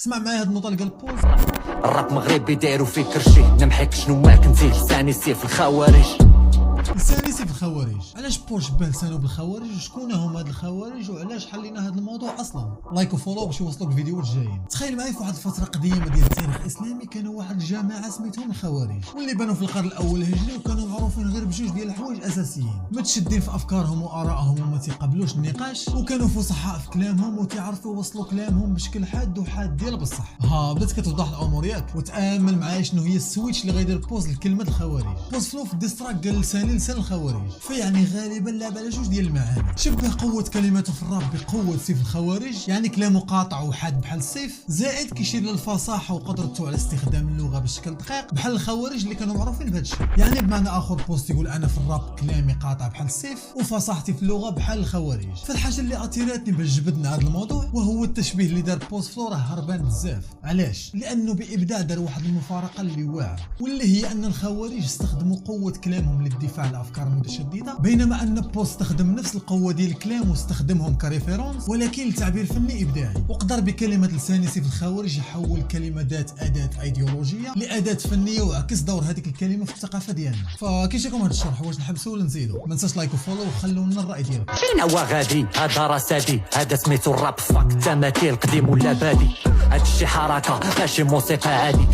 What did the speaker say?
اسمع معايا هاد النوطه اللي قال بوز. الراب مغربي دايرو فيه كرشي، نمحيك شنو ما كنتي لساني سيف الخوارج. لساني سيف الخوارج. علاش بول شبه لسانو بالخوارج وشكون هما هاد الخوارج وعلاش حلينا هاد الموضوع اصلا؟ لايك وفولو باش يوصلوك الفيديوهات الجايين. تخيل معايا في واحد الفتره قديمه ديال التاريخ الاسلامي كانوا واحد الجماعه سميتهم الخوارج، واللي بانوا في القرن الاول الهجري وكانوا معروفين غير بجوج ديال الحوايج اساسيين، متشدين في افكارهم وارائهم وما تيقبلوش النقاش، وكانوا فصحاء في كلامهم وتيعرفوا يوصلوا كلامهم بشكل حاد وحاد ديال بصح. ها بدات كتوضح الامور ياك، وتامل معايا شنو هي السويتش اللي غيدير بوز لكلمه الخوارج. بوز فلو في الديستراك قال لساني لسان الخوارج، فيعني غالبا لعب على جوج ديال المعاني. شبه قوه كلماته في الراب بقوه سيف الخوارج، يعني كلامه قاطع وحاد بحال السيف، زائد كيشير للفصاحه وقدرته على استخدام اللغه بشكل دقيق بحال الخوارج اللي كانوا معروفين بهذا الشيء. يعني بمعنى اخر بوست يقول انا في الراب كلامي قاطع بحال السيف وفصاحتي في اللغه بحال الخوارج. فالحاجه اللي اثيرتني باش جبدنا هذا الموضوع وهو التشبيه اللي دار بوست فلو راه هربان بزاف. علاش؟ لانه بابداع دار واحد المفارقه اللي واعره، واللي هي ان الخوارج استخدموا قوه كلامهم للدفاع عن الافكار المتشدده، بينما ان بوست استخدم نفس القوه ديال الكلام واستخدمهم كريفيرونس ولكن لتعبير فني ابداعي، وقدر بكلمه لساني سيف الخوارج يحول كلمه ذات اداه ايديولوجيه لاداه فنيه وعكس دور هذيك الكلمه في الثقافه ديالنا. فكيف جاكم هذا الشرح؟ واش نحبسوا ولا نزيدوا؟ ما تنساش لايك وفولو وخلوا لنا الراي ديالكم. فين هو غادي هذا راسادي، هذا سميتو الراب فاك تماثيل قديم ولا بادي، هادشي حركه ماشي موسيقى عادي.